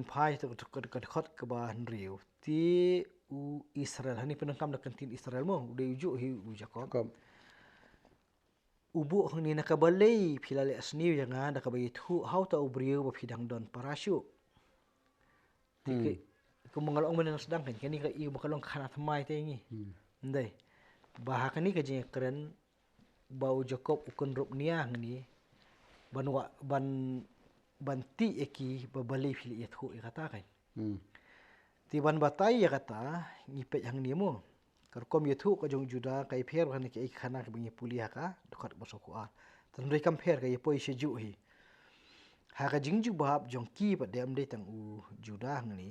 jing pai tu khot ke bahan riu ti u Israel hani penengkam dak kentin Israel mo udah ujuk hi u Jacob ubu ni nak balei philale asni yang dak bayi thu how ta ubriu ba phidang don parashu ti ke mengalong men sedang kan ni ka i bakalong khana thamai te ngi ndai bahak ni ka jing keren bau Jacob ukun rup niang ni ban ti eki babali phili thu kata kan ti ban batai ya kata ngipet hang ni mo karkom yethu ka jong juda kai pher kan ki khana ka bingi puli ka dokhat bosoku a tan rei kam pher ka ye poi sheju hi ha ka jingju bahap jong ki pa dem de tang u juda hang ni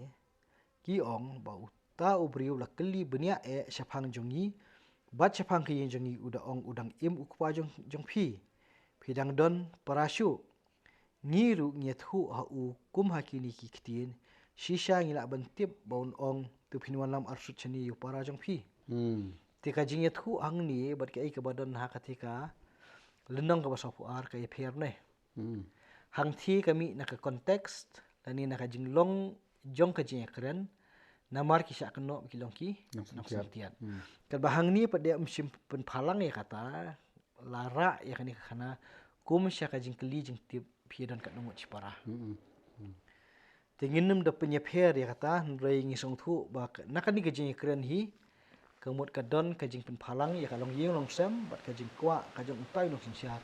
ki ong ba ta ubriu la kli benia e shafang jongi bat shafang ki jongi uda ong udang im ukpa jong phidang don parashu ngiru nyethu ha u kum hakini ki kitin shisha ngila bantip baun ong tu phinwan lam arsut chani yu para jong phi tika jing yethu ang ni bat ke ka badan ha katika lenong ka basapu ar ka pher ne hang thi kami na ka context lani na ka jing long jong ka jing kren namar ki syak no ki long ki nok samtiat ka bahang ni pade sim pen phalang ya kata lara ya kani khana kum syak ka jing kli jing tip phi dan ka nungut chipara tinginum da penyepher ya kata rei ngisong thu ba nakani ka jing kren hi kemut ka don ka jing pen phalang ya kalong yeng long sem bat ka jing kwa ka jong utai long sinsiat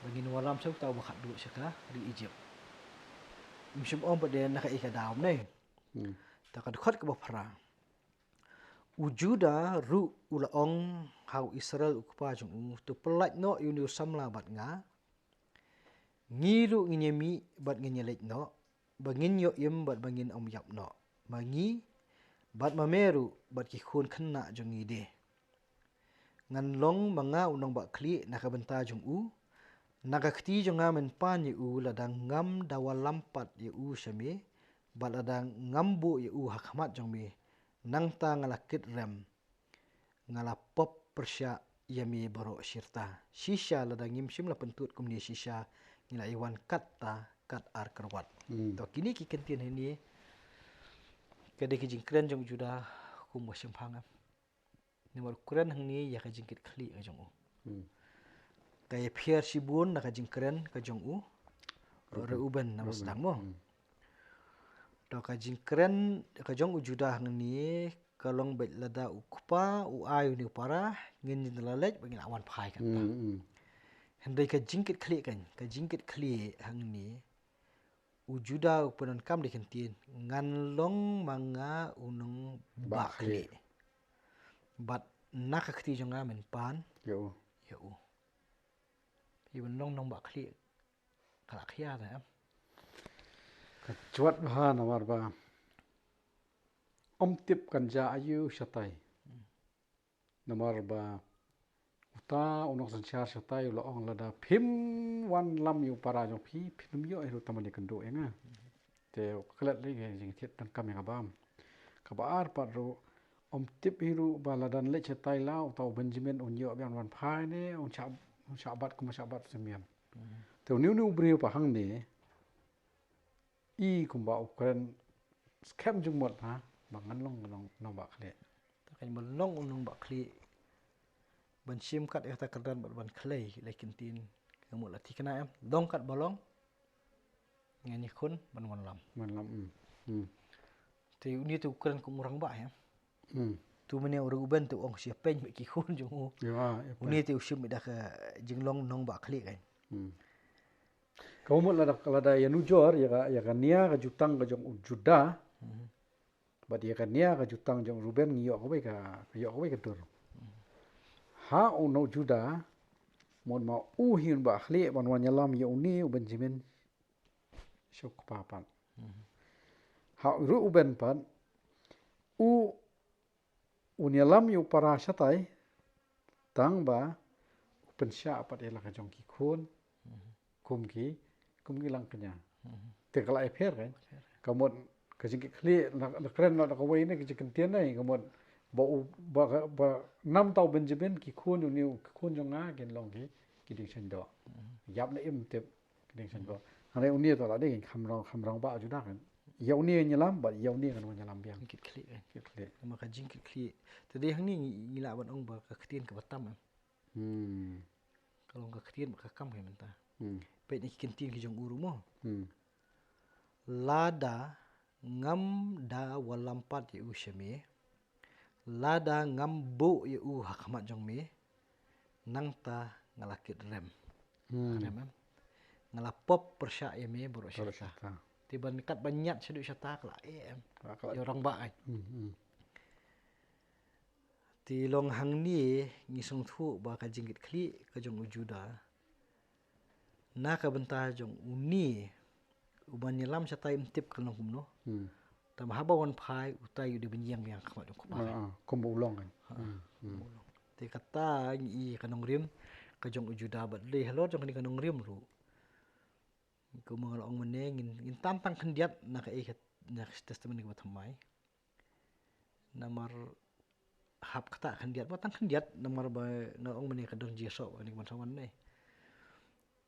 bangin walam sau tau bakhat du saka di Egypt msim om pade na ka ika daum ne ta ka khot ka bafra ujuda ru ulaong hau Israel ukpa jong tu pelat no yunu samla bat nga ngiru nginyemi bat nginyelek no bangin yo im bat bangin om yap no mangi bat mameru bat ki khun khanna jong ide ngan long manga unong ba kli nakabenta jong u nakakti jong ngamen pan ye u ladang ngam dawalampat ye u shame bat ladang ngambu ye u hakmat jong me nang ta ngalakit rem ngala pop persya yami baro shirta shisha ladang ngimshim la pentut kumni shisha ngila iwan katta kat ar kerwat to kini ki kentin ini kade ki jingkren jong juda kum wasim phangam ni war kuren hang ni ya ka jingkit khli ka jong u kay pher sibun na ka jingkren ka jong u Reuben na masdang mo to ka jingkren ka jong u juda hang ni kalong bet lada ukpa u ayu ni para ngin lalek bangin awan phai kan hendai ka jingkit khli hang ni ujuda upanan kam dikentin ngan long manga unung bakli bat nakakti jonga men pan yo ibn long bakli kala khia da kecuat bahan awar ba om tip kan ja ayu shatai namar ba uta unok sanchar shatai lo ong lada phim wan lam yu para jong phi phim yo ero tamani kendo enga te klat le ge jing thet tan kam ya bam ka bar par ro om tip hiru baladan le shatai la utau benjamin on yo bian wan phai ne on chabat kuma chabat semiam te niu brio pa hang ne i kumba ukren scam jung mot ha bangan long ba khle ta kan long unung bakli ban sim kat eta kerdan ban clay lekin tin kamu la tikna em dong kat bolong ngani khun ban wan lam te uni tu kren ku murang ba ya tu mene Reuben tu ong sia pen ki khun jong u uni tu sim da ka jinglong nong ba khli kan kau mot lada ya nujor ya ka nia ka jutang ka jong juda bat ya ka nia ka jutang jong Reuben ngiyo ko be ka tur ha uno juda mon ma u hin ba khli ban wan yalam ye uni benjamin shok papan ha Reuben pan u unyalam yu para shatai tang ba pensya pat ela ka jong ki khun kum ki lang kenya te kala e pher kan kamot ka jing khli la kren la ka wei ne ki jing tien nei kamot ba nam tau benjamin ki khun yu khun jong nga gen long ki ding chen do yap na im te ki ding chen do hare uni to la de kham rong ba ju da kan yau ni nyelam bat yau ni kan nyelam biang Jingkit klik kan. kit kle Maka jingkit klik. Tadi hang ni ngila ban ong ba ka ketien ke batam. Kalau ka ketien ba ka kam kan mentah. Pe ni kentin ke jong uru mo. Lada ngam da walampat ye u sheme. Lada ngam bo ye u hakamat jong me. Nang ta ngalakit rem. Rem. Ngalapop persyak ye me borok syata. Tiba nekat banyak seduk syata kelak em. Ya orang ba ai. Ti long hang ni ngisung thu ba ka jingkit kli ka jong ujuda. Na ka bentah jong uni uban nyelam syata imtip kalong kumno. Tam haba wan phai utai di benyang yang kamat jong kuba. Kombo ulong kan. Ti kata i kanong rim ka jong ujuda bat le hello jong ni kanong rim ru. Ko mga laong meneng ngin tantang kendiat na ka ikat na testament ni batamai. Namar hap kata kendiat batang kendiat namar ba na ong meneng ka dong jeso ni bansawan ne.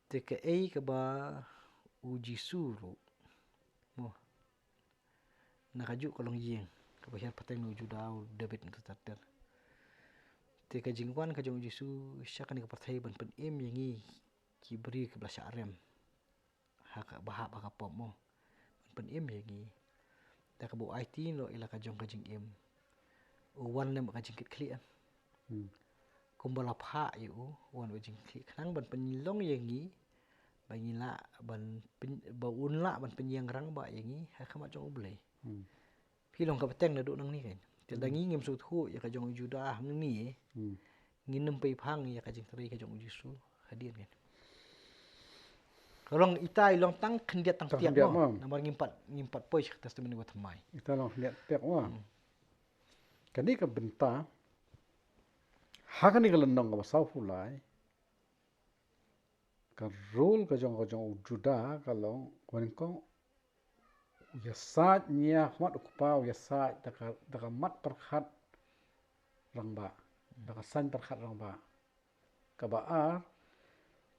Te ka ka ba uji suru. Mo. Nakaju kolong yeng ka ba pateng no juda David tu tater. Te ka jingwan ka jong uji su syak ni ka pathai ban pen yangi ki beri ke belasya arem. Hak bahap hak pop mo pen yangi dak bu IT lo ila ka jong ka jing wan le ka jingkit kli kumbala pha yu wan wa jing kli khang ban penilong yangi bangila ban ba unla ban penyang rang ba yangi ha khamat jong ublei pilong ka peteng na du nang ni kan tedangi ngim su thu ya ka jong juda hang ni nginem pe phang ya ka jing trai ka jong jisu hadian kan. Kalau itai long tang kendiat tang tiap mo. Namar ngimpat poi testament ni batamai. Ita long lihat tiap wah. Kani ka benta. Hakani ka lendong ka basau fulai. Ka rule ka jong juda kalau wanko ya saat nya mat ukupau ya saat daka mat perkhat rangba. Daka san perkhat rangba. Ka baar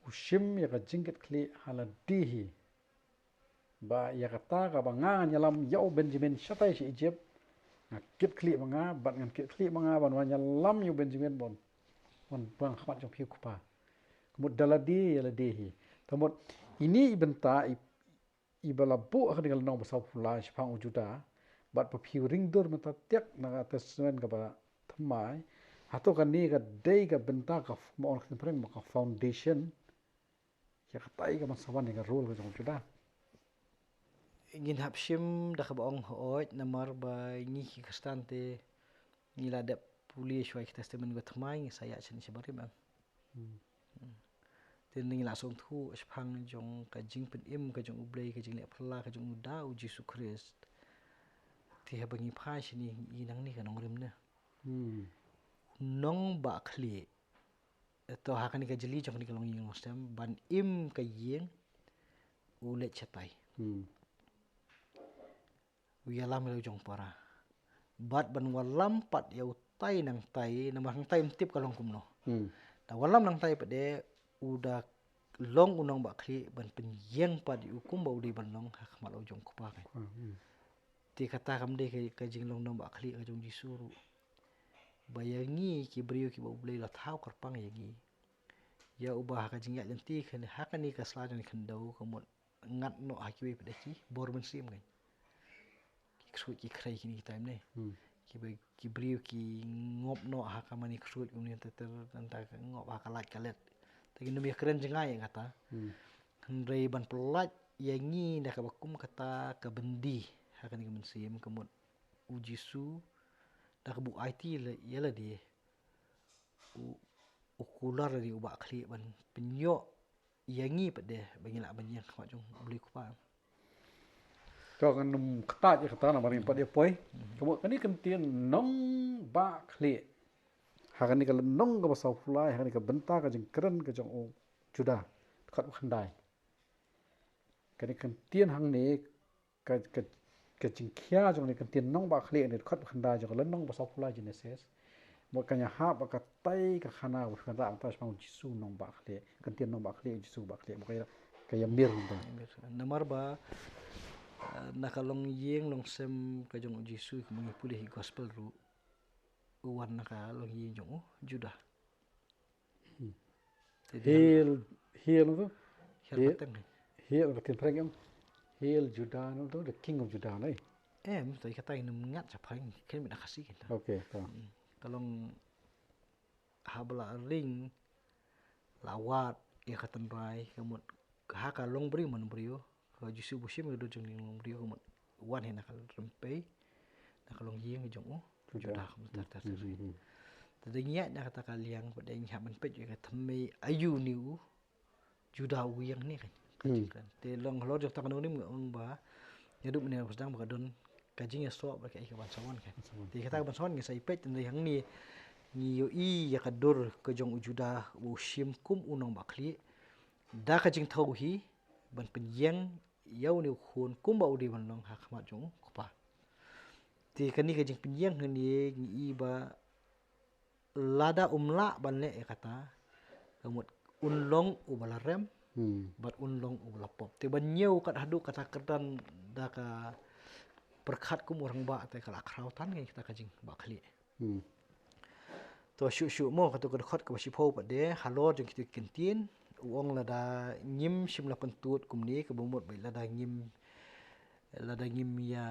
ushim ya ka jingkit kli haladihi ba ya kata ka banga nyalam yau Benjamin syatai si Egypt na kit kli banga bat ngan kit kli banga ban nyalam yu Benjamin bon bang khamat jong piu kupa kemud daladi ya ladihi tamut ini ibenta ibalabu akan dengan nong basau pula sipang ujuda bat papiu ringdur mata tiak na testament ka ba thamai atau kan ni ka day ka benta ka mo on kan ka foundation ya katai ka masawan ni ka rule ka jong juda Ingin hapsim dah ka baong hoot namar ba ngi ki kastante ngila dep puli shwai testament go thamai saya chen si bari mam. Tin ngila song thu spang jong ka jing pen ka jong ublei ka jing le phla ka jong da u Jesu Christ. Ti ha bangi phai sini inang ni ka nong rim na. Nong ba khli to ha kan ka jeli jong ni ka long yeng stem ban ka yeng ulet chatai. Wialam lo jong para. Bat ban walam pat ya utai nang tai nama hang tai mtip kalong kumno. Da walam nang tai pade udah long unong ba khli ban penyeng pat ukum ba udi ban long hak mal jong kupa kan. Ti kata kam de ka jing long nong ba khli ka jong jisuru. Bayangi ki beriu ki ba ublei la thau karpang yangi. Ya ubah ka jing ya janti kan hakani ka slajan khandau kamot ngat no hakiwe pade ki bor men sim kan. Ksut ki krai kini time ne ki beriu ki ngop no ha ka mani ksut uni teter tanta ngop ha kalat kalet tagi numi keren jengai kata hendrei ban pelat yangi dah ka bakum kata ka bendi ha kan ki mensim kemut ujisu dah ka bu IT yala di ukular di ubak kli ban penyok yangi pade bangila banyak mak jong beli kupa. Cho kan ketat je kata nama ring pat dia poi. Kamu kani kentien nong ba kli. Hakani ka nong ka basau fulai hakani ka benta ka jeng keren ka jong juda kat khandai. Kani kentien hang ni ka jeng khia jong ni kentien nong ba kli ni kat khandai jong nong basau fulai Genesis. Mo kanya ha ba ka tai ka khana ba khana ang tas pang jisu nong ba kli. Kentien nong ba kli jisu ba kli mo kaya mir. Namar ba nakalong yeng long sem ka jong Jisu kumangi pulih hi gospel ru uwan nakalong yeng jong Judah. Hiel tu. Hiel pateng. Hiel katin perang yang Hiel Judah tu the king of Judah ni. Tadi kata ini mengat siapa yang kini nak kasih kita. Okay, tahu. Kalong habla ring lawat ya katan rai kamut haka long beri man beriyo ka Jisu busim do jong long beriyo kamut wan he nakal rempe nakalong yeng jong Judah kamut tar. Tadi nya nak kata kaliang pada yang haban pet juga thamai ayu niu Judah uyang ni kan. Te long lo jok takano ni mong ba nyadu menel sedang bakadon kajing ya so ba kai ka bansawan kan. Ti kata bansawan ngi sai pet tendai hang ni yo i ya kadur ke jong Judah usim kum unong bakli da kajing thau hi ban penyang yau ni khun kum ba udi ban long hakmat jong kupa. Ti kani kajing penyang ni ngi ba lada umla banle kata kamut unlong ubalarem bat unlong ubalapop te banyeu kat hadu kata kerdan da ka perkhat kum orang ba te kala krautan ngai kita kajing ba khali to shu mo katu ka khot ka sipo pa de halo jeng kitu kentin uong lada nyim simla pentut kum ni ka bomot bai lada nyim ya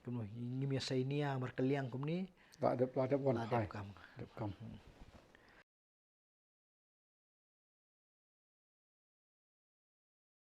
kum nyim ya sainia markaliang kum ni Tak ada wan lada hai. kam